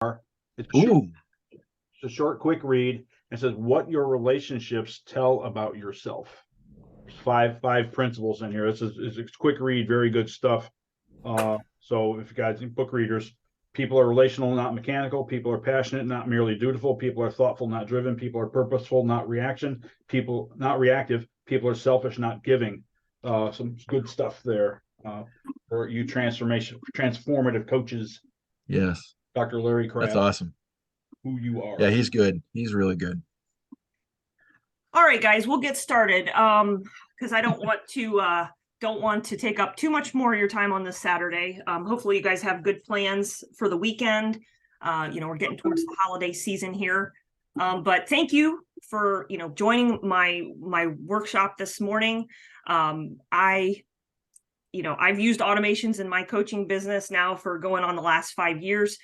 It's Ooh, a short, quick read. It says what your relationships tell about yourself. There's five principles in here. It's a quick read, very good stuff. So if you guys book readers, people are relational, not mechanical. People are passionate, not merely dutiful. People are thoughtful, not driven. People are purposeful, not reaction. People not reactive. People are selfish, not giving. Some good stuff there for you transformative coaches. yes. Dr. Larry That's Kraft, awesome. who you Yeah, are. he's good. He's really good. All right, guys, we'll get started. Because I don't want to take up too much more of your time on this Saturday. Hopefully you guys have good plans for the weekend. We're getting towards the holiday season here. But thank you for, joining my workshop this morning. I've used automations in my coaching business now for going on the last 5 years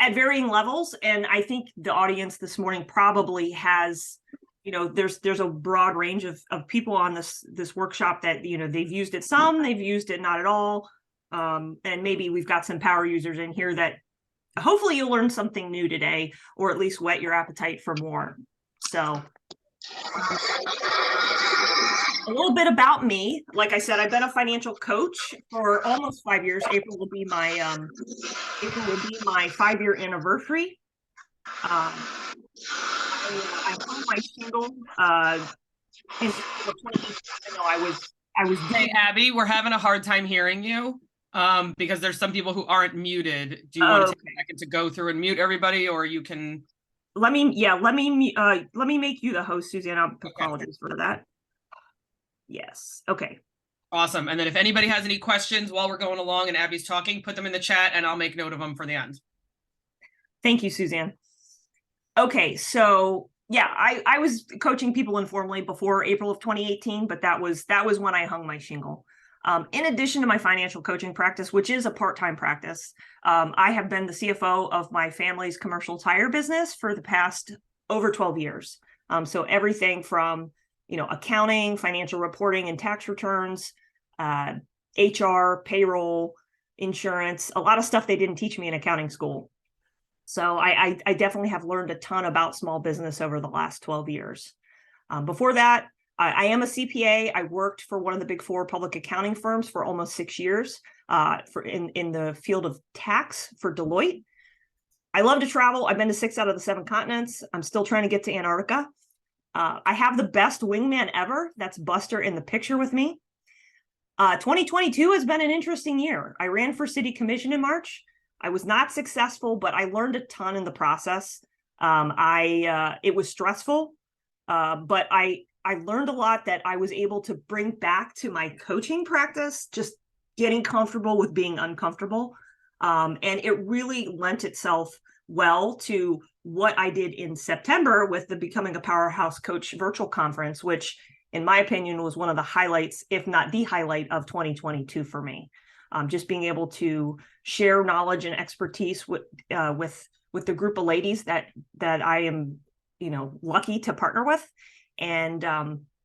at varying levels. And I think the audience this morning probably has, there's a broad range of people on this workshop that, they've used it some, they've used it not at all. And maybe we've got some power users in here that hopefully you'll learn something new today, or at least whet your appetite for more. So a little bit about me. Like I said, I've been a financial coach for almost 5 years. April will be my 5-year anniversary. I hung my shingle in 2018. I was. Hey, Abby, we're having a hard time hearing you because there's some people who aren't muted. Do you want to take a second to go through and mute everybody, or you can? Let me make you the host, Suzanne. I apologize for that. Yes. Okay. Awesome. And then if anybody has any questions while we're going along and Abby's talking, put them in the chat and I'll make note of them for the end. Thank you, Suzanne. Okay, so yeah, I was coaching people informally before April of 2018, but that was when I hung my shingle. In addition to my financial coaching practice, which is a part-time practice, I have been the CFO of my family's commercial tire business for the past over 12 years. So everything from, accounting, financial reporting and tax returns, HR, payroll, insurance, a lot of stuff they didn't teach me in accounting school. So I definitely have learned a ton about small business over the last 12 years. Before that, I am a CPA. I worked for one of the big 4 public accounting firms for almost 6 years in the field of tax for Deloitte. I love to travel. I've been to 6 out of the 7 continents. I'm still trying to get to Antarctica. I have the best wingman ever. That's Buster in the picture with me. 2022 has been an interesting year. I ran for city commission in March. I was not successful, but I learned a ton in the process. It was stressful, but I learned a lot that I was able to bring back to my coaching practice, just getting comfortable with being uncomfortable. And it really lent itself well to what I did in September with the Becoming a Powerhouse Coach virtual conference, which in my opinion was one of the highlights, if not the highlight of 2022 for me. Just being able to share knowledge and expertise with the group of ladies that I am, lucky to partner with. And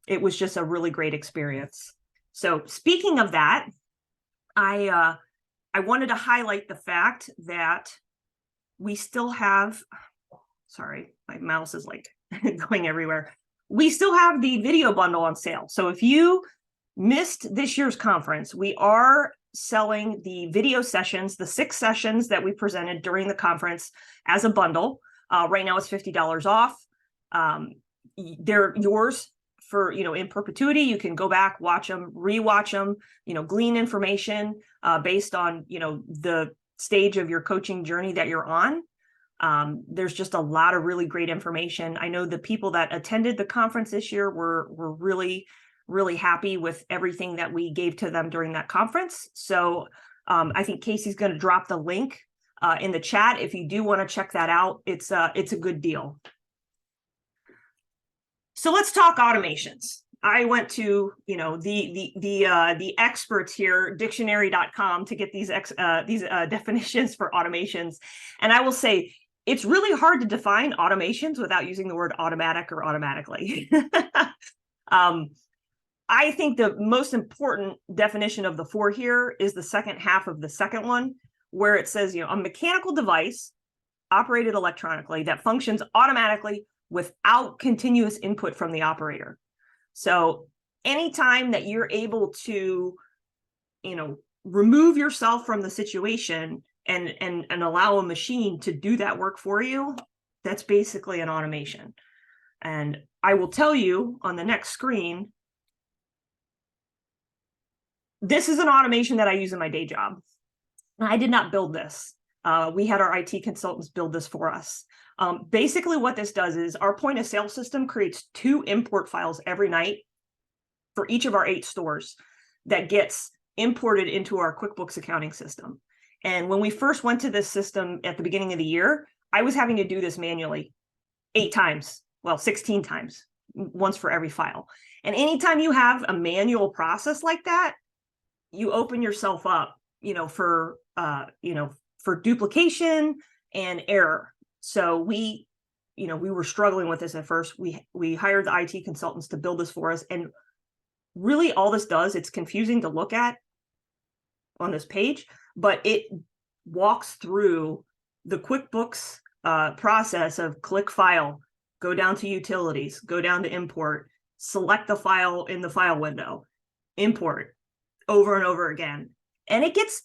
it was just a really great experience. So speaking of that, I wanted to highlight the fact that we still have, sorry, my mouse is like going everywhere. We still have the video bundle on sale. So if you missed this year's conference, we are selling the video sessions, the 6 sessions that we presented during the conference as a bundle. Right now it's $50 off. They're yours for, in perpetuity. You can go back, watch them, rewatch them, glean information based on, the stage of your coaching journey that you're on. There's just a lot of really great information. I know the people that attended the conference this year were really happy with everything that we gave to them during that conference. So I think Casey's going to drop the link in the chat. If you do want to check that out, it's a good deal. So let's talk automations. I went to, the experts here, dictionary.com, to get these definitions for automations. And I will say, it's really hard to define automations without using the word automatic or automatically. I think the most important definition of the 4 here is the second half of the second one, where it says, a mechanical device operated electronically, that functions automatically without continuous input from the operator. So anytime that you're able to, remove yourself from the situation and allow a machine to do that work for you, that's basically an automation. And I will tell you on the next screen, this is an automation that I use in my day job. I did not build this. We had our IT consultants build this for us. Basically what this does is our point of sale system creates 2 import files every night for each of our 8 stores that gets imported into our QuickBooks accounting system. And when we first went to this system at the beginning of the year, I was having to do this manually 8 times, well, 16 times, once for every file. And anytime you have a manual process like that, you open yourself up, for duplication and error. So we were struggling with this at first. We hired the IT consultants to build this for us. And really all this does, it's confusing to look at on this page, but it walks through the QuickBooks process of click file, go down to utilities, go down to import, select the file in the file window, import over and over again. And it gets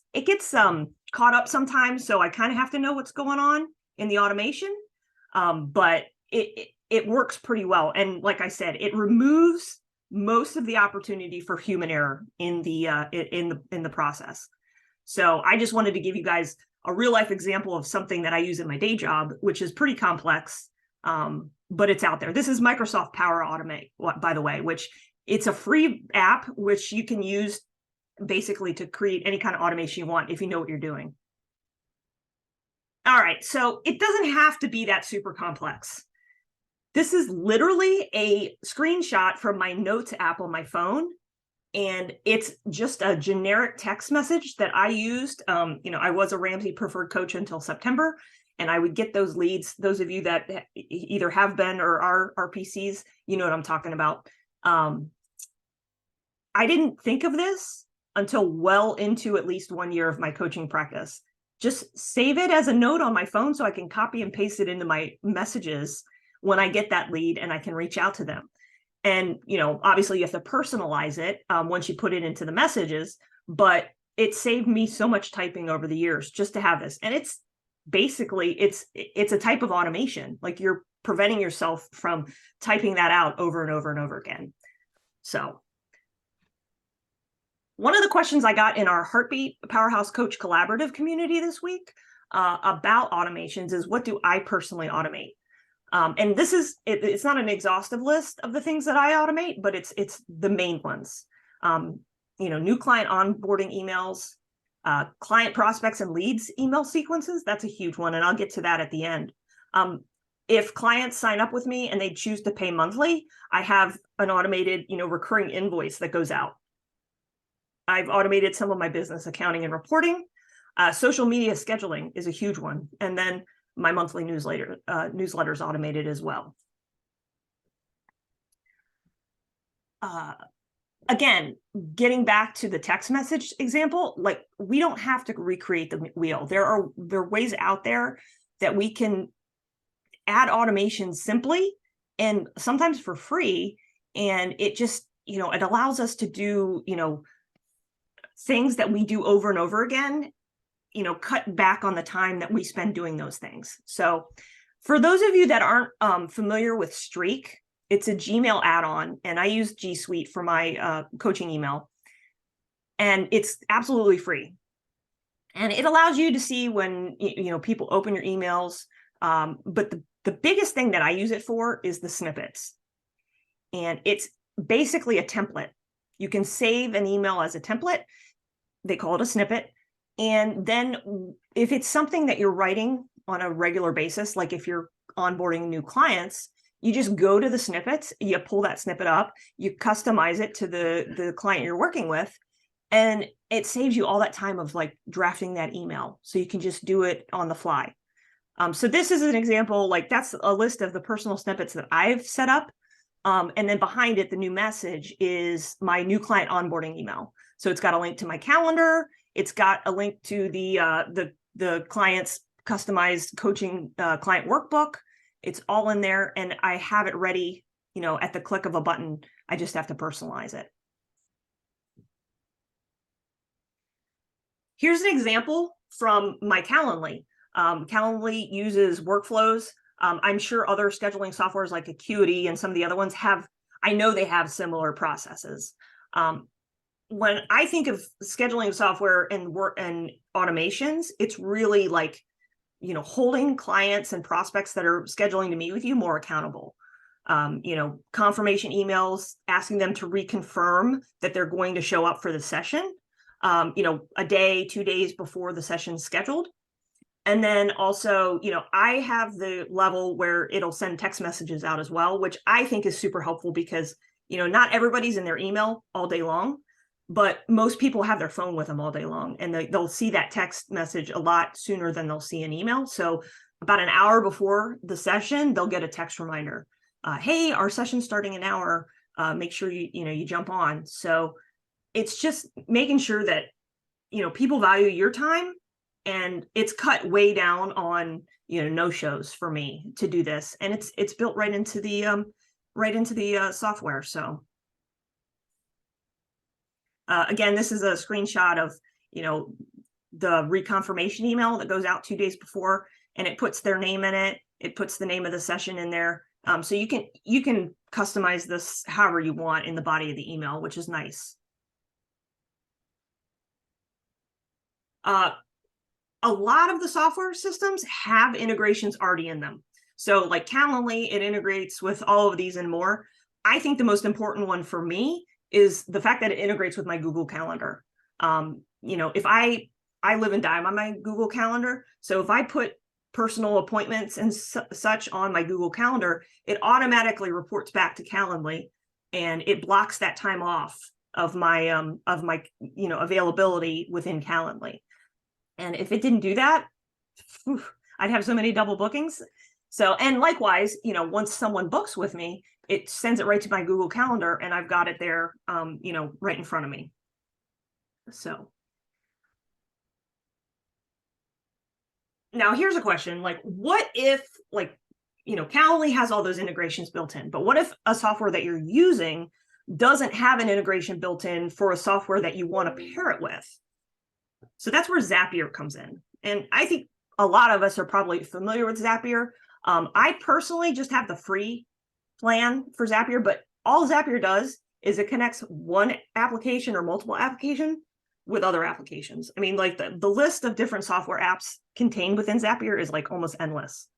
caught up sometimes. So I kind of have to know what's going on in the automation. But it works pretty well. And like I said, it removes most of the opportunity for human error in the process. So I just wanted to give you guys a real life example of something that I use in my day job, which is pretty complex, but it's out there. This is Microsoft Power Automate, by the way, which it's a free app, which you can use basically to create any kind of automation you want if you know what you're doing. All right, so it doesn't have to be that super complex. This is literally a screenshot from my Notes app on my phone, and it's just a generic text message that I used. I was a Ramsey preferred coach until September, and I would get those leads. Those of you that either have been or are RPCs, you know what I'm talking about. I didn't think of this until well into at least 1 year of my coaching practice. Just save it as a note on my phone so I can copy and paste it into my messages when I get that lead and I can reach out to them. And, obviously you have to personalize it once you put it into the messages, but it saved me so much typing over the years just to have this. And it's basically, it's a type of automation. Like you're preventing yourself from typing that out over and over and over again. So one of the questions I got in our Heartbeat Powerhouse Coach Collaborative community this week about automations is, what do I personally automate? And this is, it's not an exhaustive list of the things that I automate, but it's the main ones. New client onboarding emails, client prospects and leads email sequences. That's a huge one. And I'll get to that at the end. If clients sign up with me and they choose to pay monthly, I have an automated, recurring invoice that goes out. I've automated some of my business accounting and reporting. Social media scheduling is a huge one. And then my monthly newsletters automated as well. Again, getting back to the text message example, like we don't have to recreate the wheel. There are ways out there that we can add automation simply and sometimes for free. And it just, it allows us to do, things that we do over and over again, cut back on the time that we spend doing those things. So for those of you that aren't familiar with Streak, it's a Gmail add-on, and I use G Suite for my coaching email, and it's absolutely free. And it allows you to see when, people open your emails. But the biggest thing that I use it for is the snippets. And it's basically a template. You can save an email as a template. They call it a snippet. And then if it's something that you're writing on a regular basis, like if you're onboarding new clients, you just go to the snippets, you pull that snippet up, you customize it to the client you're working with, and it saves you all that time of like drafting that email. So you can just do it on the fly. So this is an example, like that's a list of the personal snippets that I've set up. And then behind it, the new message is my new client onboarding email. So it's got a link to my calendar. It's got a link to the client's customized coaching client workbook. It's all in there, and I have it ready, at the click of a button. I just have to personalize it. Here's an example from my Calendly. Calendly uses workflows. I'm sure other scheduling softwares like Acuity and some of the other ones I know they have similar processes. When I think of scheduling software and work and automations, it's really like, holding clients and prospects that are scheduling to meet with you more accountable. Confirmation emails, asking them to reconfirm that they're going to show up for the session, a day, 2 days before the session's scheduled. And then also, I have the level where it'll send text messages out as well, which I think is super helpful because, not everybody's in their email all day long, but most people have their phone with them all day long, and they'll see that text message a lot sooner than they'll see an email. So about an hour before the session, they'll get a text reminder. Hey, our session's starting an hour. Make sure you jump on. So it's just making sure that, people value your time, and it's cut way down on, no-shows for me to do this. And it's built right into the software. So again, this is a screenshot of, the reconfirmation email that goes out 2 days before, and it puts their name in it. It puts the name of the session in there. So you can customize this however you want in the body of the email, which is nice. A lot of the software systems have integrations already in them. So like Calendly, it integrates with all of these and more. I think the most important one for me is the fact that it integrates with my Google Calendar. If I live and die on my Google Calendar, so if I put personal appointments and such on my Google Calendar, it automatically reports back to Calendly, and it blocks that time off of my availability within Calendly. And if it didn't do that, I'd have so many double bookings. So, and likewise, once someone books with me, it sends it right to my Google Calendar, and I've got it there, right in front of me. So now here's a question, like, what if, Calendly has all those integrations built in, but what if a software that you're using doesn't have an integration built in for a software that you want to pair it with? So that's where Zapier comes in. And I think a lot of us are probably familiar with Zapier. I personally just have the free plan for Zapier, but all Zapier does is it connects one application or multiple applications with other applications. I mean, like the list of different software apps contained within Zapier is like almost endless.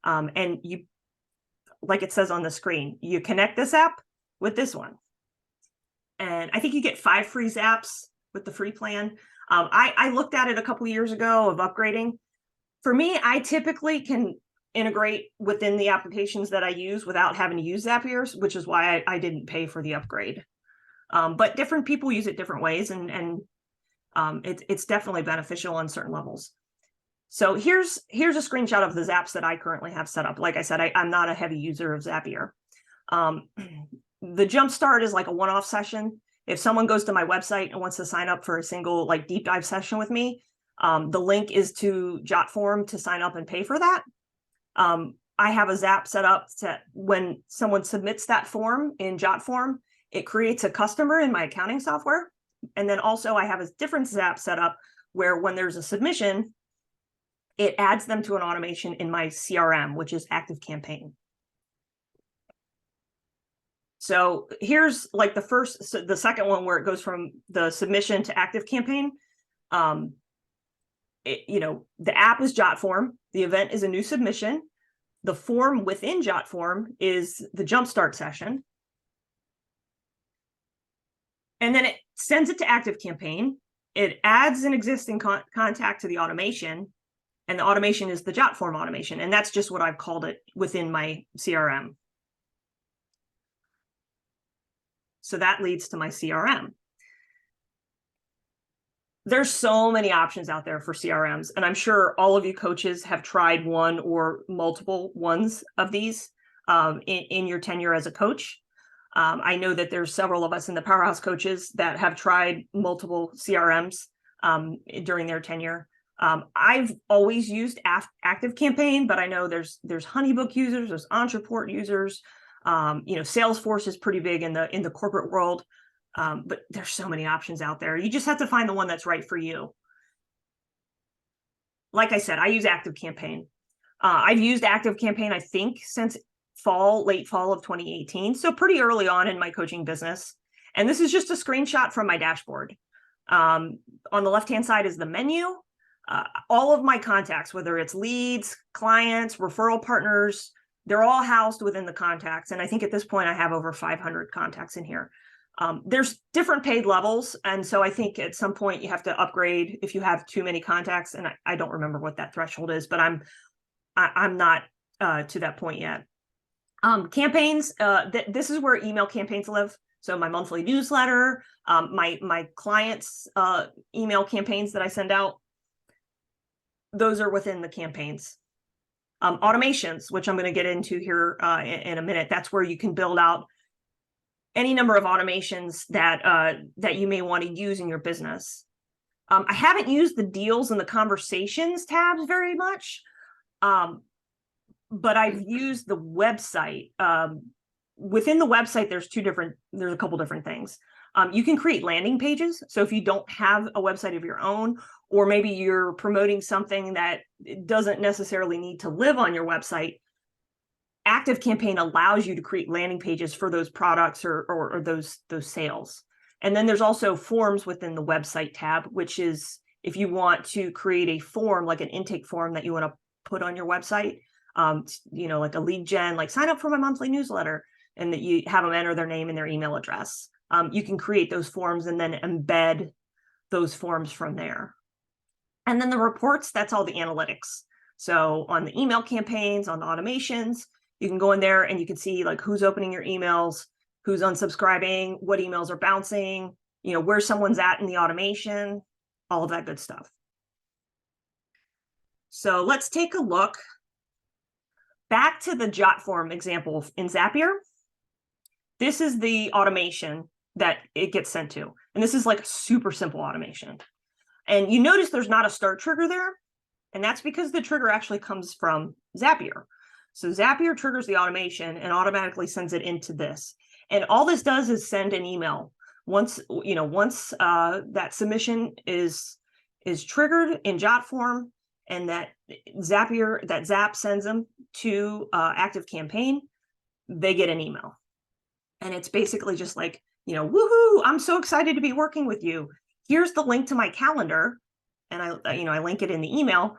And you, like it says on the screen, you connect this app with this one. And I think you get 5 free apps with the free plan. I looked at it a couple of years ago of upgrading. For me, I typically can integrate within the applications that I use without having to use Zapier, which is why I didn't pay for the upgrade. But different people use it different ways, and it's definitely beneficial on certain levels. So here's a screenshot of the Zaps that I currently have set up. Like I said, I'm not a heavy user of Zapier. The Jumpstart is like a one-off session. If someone goes to my website and wants to sign up for a single deep dive session with me, the link is to JotForm to sign up and pay for that. I have a Zap set up to when someone submits that form in JotForm, it creates a customer in my accounting software. And then also I have a different Zap set up where when there's a submission, it adds them to an automation in my CRM, which is ActiveCampaign. So here's like the second one where it goes from the submission to ActiveCampaign. The app is JotForm. The event is a new submission. The form within JotForm is the Jumpstart session. And then it sends it to ActiveCampaign. It adds an existing contact to the automation, and the automation is the JotForm automation. And that's just what I've called it within my CRM. So that leads to my CRM. There's so many options out there for CRMs, and I'm sure all of you coaches have tried one or multiple ones of these in your tenure as a coach. I know that there's several of us in the Powerhouse coaches that have tried multiple CRMs during their tenure. I've always used ActiveCampaign, but I know there's HoneyBook users, there's Entreport users. Salesforce is pretty big in the corporate world, but there's so many options out there. You just have to find the one that's right for you. Like I said, I use ActiveCampaign. I've used ActiveCampaign, I think, since late fall of 2018. So pretty early on in my coaching business. And this is just a screenshot from my dashboard. On the left-hand side is the menu. All of my contacts, whether it's leads, clients, referral partners, they're all housed within the contacts. And I think at this point I have over 500 contacts in here. There's different paid levels. And so I think at some point you have to upgrade if you have too many contacts. And I don't remember what that threshold is, but I'm not to that point yet. Campaigns, this is where email campaigns live. So my monthly newsletter, my clients' email campaigns that I send out, those are within the campaigns. Automations, which I'm going to get into here in a minute. That's where you can build out any number of automations that you may want to use in your business. I haven't used the deals and the conversations tabs very much, but I've used the website. Within the website, there's a couple different things. You can create landing pages. So if you don't have a website of your own, or maybe you're promoting something that doesn't necessarily need to live on your website, ActiveCampaign allows you to create landing pages for those products or those sales. And then there's also forms within the website tab, which is if you want to create a form, like an intake form that you want to put on your website, like a lead gen, like sign up for my monthly newsletter, and that you have them enter their name and their email address. You can create those forms and then embed those forms from there. And then the reports, that's all the analytics. So on the email campaigns, on the automations, you can go in there and you can see like who's opening your emails, who's unsubscribing, what emails are bouncing, where someone's at in the automation, all of that good stuff. So let's take a look back to the JotForm example in Zapier. This is the automation that it gets sent to. And this is like a super simple automation. And you notice there's not a start trigger there. And that's because the trigger actually comes from Zapier. So Zapier triggers the automation and automatically sends it into this. And all this does is send an email. Once that submission is triggered in JotForm, and that Zap sends them to ActiveCampaign, they get an email. And it's basically just like, woohoo, I'm so excited to be working with you. Here's the link to my calendar. And I link it in the email,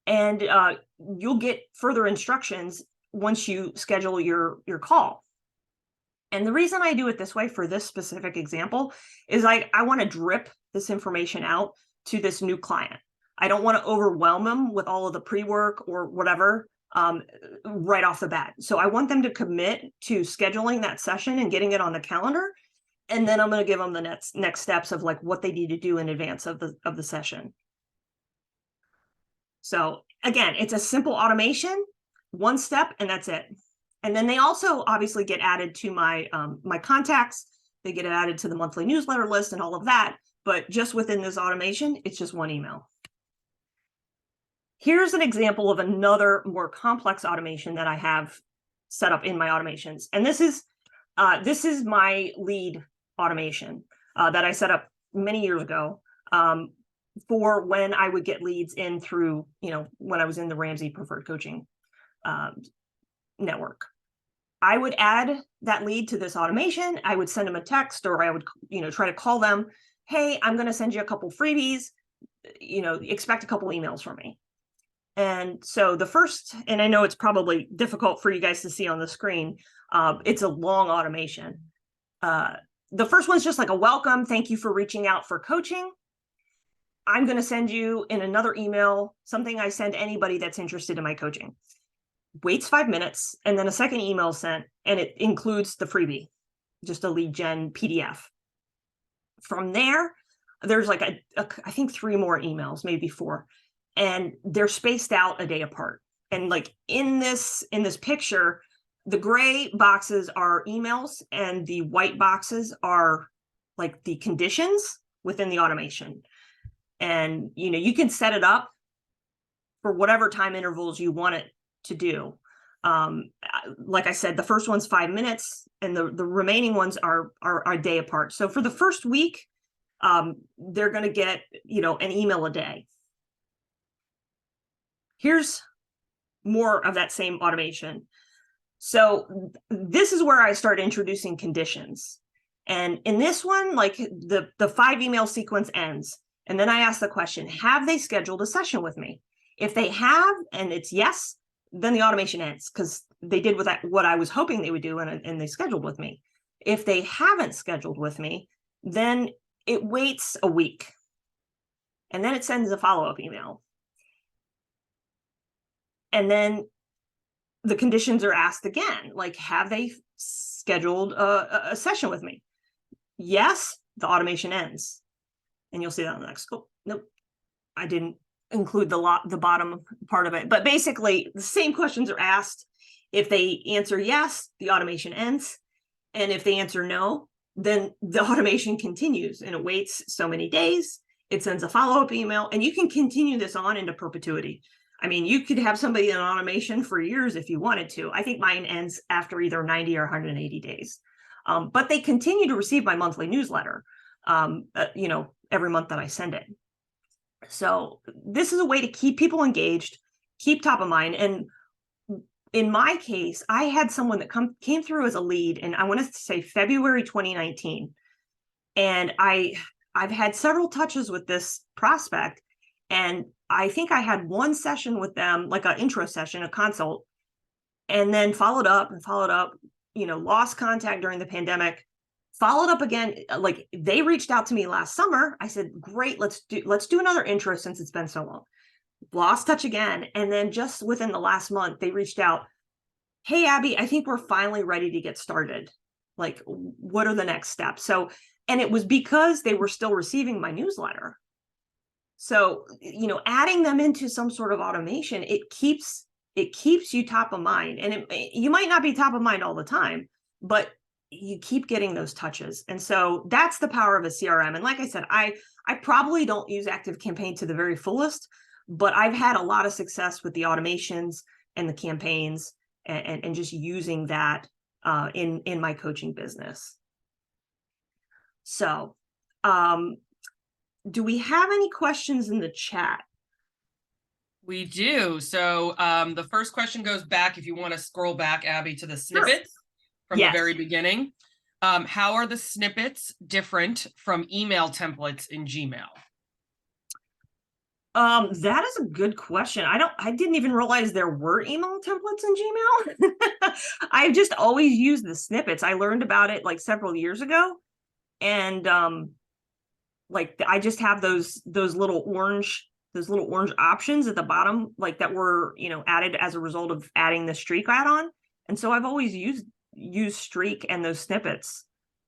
and you'll get further instructions once you schedule your call. And the reason I do it this way for this specific example is I want to drip this information out to this new client. I don't want to overwhelm them with all of the pre-work or whatever right off the bat. So I want them to commit to scheduling that session and getting it on the calendar. And then I'm going to give them the next steps of like what they need to do in advance of the session. So again, it's a simple automation, one step, and that's it. And then they also obviously get added to my contacts. They get added to the monthly newsletter list and all of that. But just within this automation, it's just one email. Here's an example of another more complex automation that I have set up in my automations. And this is my lead automation that I set up many years ago for when I would get leads in through, when I was in the Ramsey Preferred Coaching network. I would add that lead to this automation. I would send them a text, or I would, try to call them. Hey, I'm going to send you a couple freebies. Expect a couple emails from me. And so the first, and I know it's probably difficult for you guys to see on the screen, it's a long automation. The first one's just like a welcome. Thank you for reaching out for coaching. I'm going to send you in another email something I send anybody that's interested in my coaching. Waits 5 minutes, and then a second email sent, and it includes the freebie, just a lead gen PDF. From there, there's like I think 3 more emails, maybe 4, and they're spaced out a day apart. And like in this picture, the gray boxes are emails, and the white boxes are like the conditions within the automation. And you can set it up for whatever time intervals you want it to do. Like I said, the first one's 5 minutes, and the remaining ones are a day apart. So for the first week, they're going to get, an email a day. Here's more of that same automation. So this is where I start introducing conditions. And in this one, like the 5 email sequence ends. And then I ask the question, have they scheduled a session with me? If they have, and it's yes, then the automation ends, because they did what I was hoping they would do, and they scheduled with me. If they haven't scheduled with me, then it waits a week. And then it sends a follow-up email. And then the conditions are asked again, like, have they scheduled a session with me? Yes, the automation ends. And you'll see that on the next. Oh, nope, I didn't include the bottom part of it. But basically, the same questions are asked. If they answer yes, the automation ends. And if they answer no, then the automation continues, and it waits so many days. It sends a follow-up email, and you can continue this on into perpetuity. I mean, you could have somebody in automation for years if you wanted to. I think mine ends after either 90 or 180 days. But they continue to receive my monthly newsletter, every month that I send it. So this is a way to keep people engaged, keep top of mind. And in my case, I had someone that came through as a lead, and I want to say February 2019. And I've had several touches with this prospect, and I think I had one session with them, like an intro session, a consult, and then followed up, lost contact during the pandemic, followed up again. Like, they reached out to me last summer. I said, great, let's do another intro since it's been so long. Lost touch again. And then just within the last month, they reached out. Hey, Abby, I think we're finally ready to get started. Like, what are the next steps? So, and it was because they were still receiving my newsletter. So, adding them into some sort of automation, it keeps you top of mind. And you might not be top of mind all the time, but you keep getting those touches. And so that's the power of a CRM. And like I said, I probably don't use ActiveCampaign to the very fullest, but I've had a lot of success with the automations and the campaigns, and just using that in my coaching business. So, do we have any questions in the chat? We do. So the first question goes back, if you want to scroll back, Abby, to the snippets from the very beginning. How are the snippets different from email templates in Gmail? That is a good question. I didn't even realize there were email templates in Gmail. I've just always used the snippets. I learned about it like several years ago. And I just have those little orange options at the bottom, like that were, added as a result of adding the Streak add-on. And so I've always used Streak and those snippets.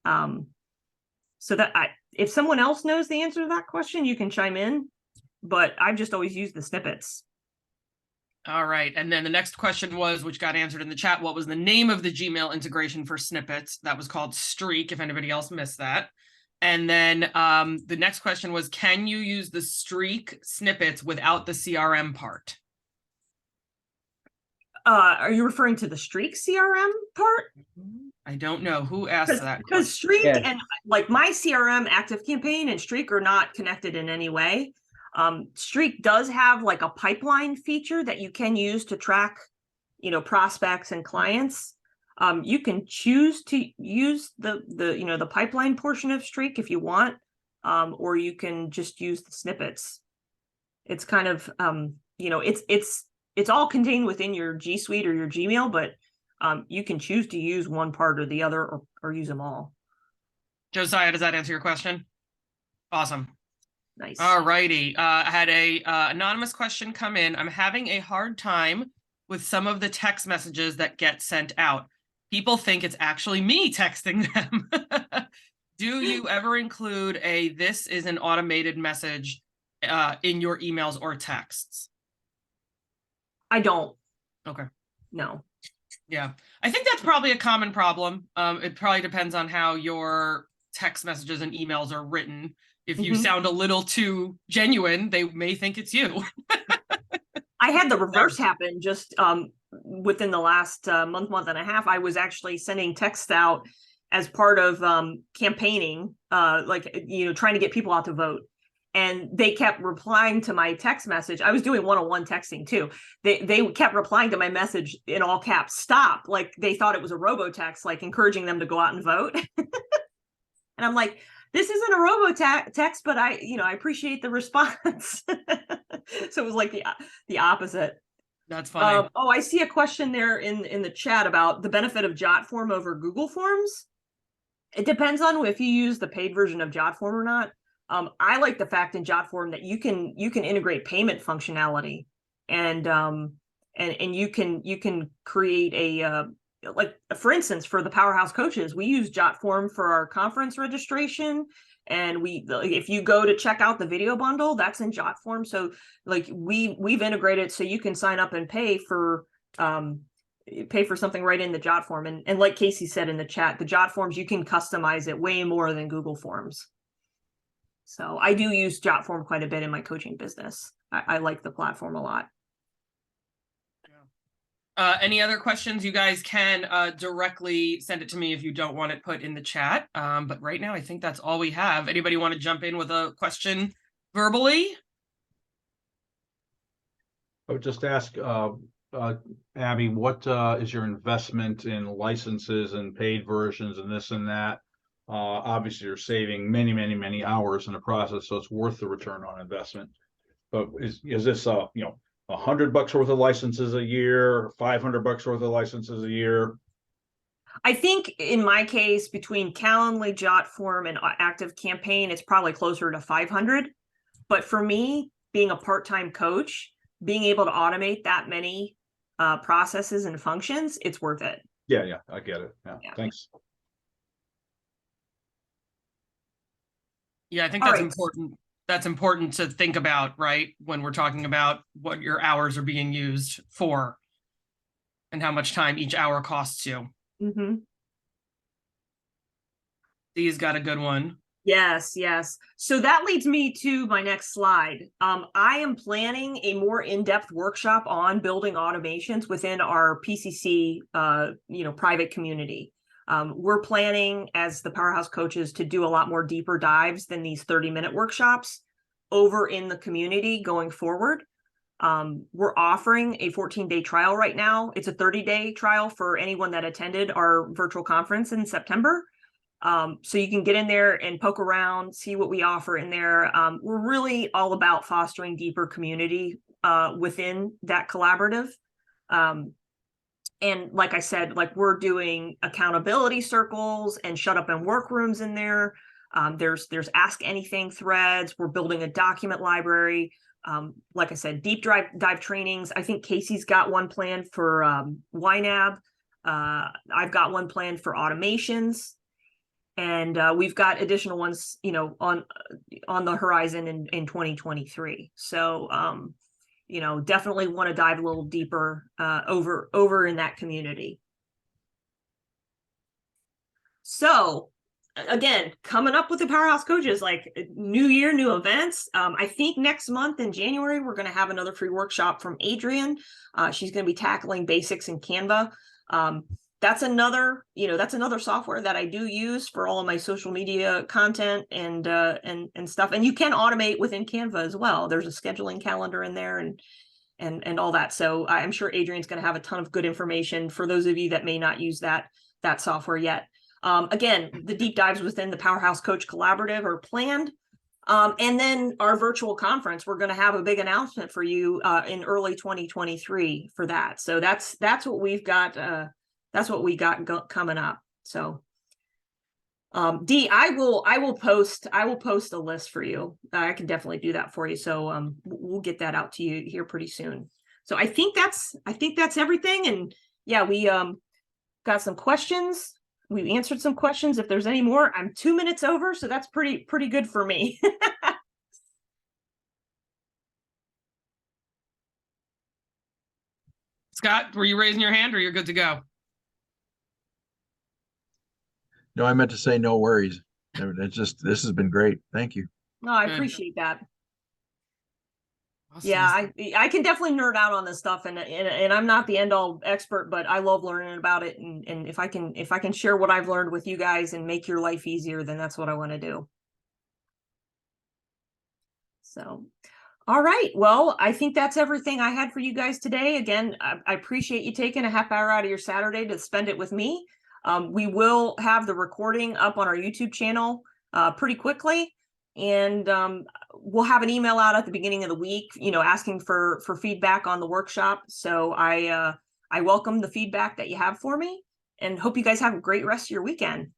So that if someone else knows the answer to that question, you can chime in. But I've just always used the snippets. All right. And then the next question was, which got answered in the chat, what was the name of the Gmail integration for snippets? That was called Streak, if anybody else missed that. And then the next question was, can you use the Streak snippets without the CRM part? Are you referring to the Streak CRM part? I don't know who asked that. Because Streak and like my CRM, ActiveCampaign, and Streak are not connected in any way. Streak does have like a pipeline feature that you can use to track, prospects and clients. You can choose to use the pipeline portion of Streak if you want, or you can just use the snippets. It's kind of, it's all contained within your G Suite or your Gmail, but you can choose to use one part or the other, or use them all. Josiah, does that answer your question? Awesome. Nice. All righty. I had a anonymous question come in. I'm having a hard time with some of the text messages that get sent out. People think it's actually me texting them. Do you ever include this is an automated message in your emails or texts? I don't. Okay. No. Yeah. I think that's probably a common problem. It probably depends on how your text messages and emails are written. If you sound a little too genuine, they may think it's you. I had the reverse happen just within the last month and a half. I was actually sending texts out as part of campaigning, like, you know, trying to get people out to vote. And they kept replying to my text message. I was doing one-on-one texting too. They kept replying to my message in all caps, stop. Like they thought it was a robo-text, like encouraging them to go out and vote. And I'm like, this isn't a robo-text, but I appreciate the response. So it was like the opposite. That's funny. Oh, I see a question there in the chat about the benefit of JotForm over Google Forms. It depends on if you use the paid version of JotForm or not. I like the fact in JotForm that you can integrate payment functionality, and you can create a like, for instance, for the Powerhouse coaches, we use JotForm for our conference registration, and if you go to check out the video bundle, that's in JotForm. So like we've integrated so you can sign up and pay for something right in the JotForm, and like Casey said in the chat, the JotForms, you can customize it way more than Google Forms. So I do use JotForm quite a bit in my coaching business. I like the platform a lot. Any other questions? You guys can directly send it to me if you don't want it put in the chat. But right now, I think that's all we have. Anybody want to jump in with a question verbally? I would just ask, Abby, what is your investment in licenses and paid versions and this and that? Obviously, you're saving many, many, many hours in the process, so it's worth the return on investment. But is this $100 worth of licenses a year, $500 worth of licenses a year? I think in my case, between Calendly, JotForm, and Active Campaign, it's probably closer to 500. But for me, being a part-time coach, being able to automate that many processes and functions, it's worth it. Yeah, I get it. Yeah. Thanks. Yeah, I think that's important. That's important to think about, right? When we're talking about what your hours are being used for and how much time each hour costs you. Mm-hmm. Dee's got a good one. Yes. So that leads me to my next slide. I am planning a more in-depth workshop on building automations within our PCC, private community. We're planning as the Powerhouse coaches to do a lot more deeper dives than these 30-minute workshops over in the community going forward. We're offering a 14-day trial right now. It's a 30-day trial for anyone that attended our virtual conference in September. So you can get in there and poke around, see what we offer in there. We're really all about fostering deeper community within that collaborative. And like I said, like we're doing accountability circles and shut up and work rooms in there. There's ask anything threads. We're building a document library. Like I said, deep dive trainings. I think Casey's got one planned for YNAB. I've got one planned for automations. And we've got additional ones, on the horizon in 2023. So, definitely want to dive a little deeper over in that community. So, again, coming up with the Powerhouse coaches, like new year, new events. I think next month in January, we're going to have another free workshop from Adrian. She's going to be tackling basics in Canva. That's another software that I do use for all of my social media content and stuff. And you can automate within Canva as well. There's a scheduling calendar in there and all that. So I'm sure Adrian's going to have a ton of good information for those of you that may not use that software yet. Again, the deep dives within the Powerhouse Coach Collaborative are planned. And then our virtual conference, we're going to have a big announcement for you in early 2023 for that. So that's what we've got. That's what we got coming up. So, Dee, I will post a list for you. I can definitely do that for you. So, we'll get that out to you here pretty soon. So I think that's everything. And yeah, we got some questions. We answered some questions. If there's any more, I'm 2 minutes over, so that's pretty good for me. Scott, were you raising your hand or you're good to go? No, I meant to say no worries. This has been great. Thank you. No, I appreciate that. Yeah, I can definitely nerd out on this stuff, and I'm not the end all expert, but I love learning about it. And if I can share what I've learned with you guys and make your life easier, then that's what I want to do. So, all right. Well, I think that's everything I had for you guys today. Again, I appreciate you taking a half hour out of your Saturday to spend it with me. We will have the recording up on our YouTube channel pretty quickly. And we'll have an email out at the beginning of the week, asking for feedback on the workshop. So I welcome the feedback that you have for me, and hope you guys have a great rest of your weekend.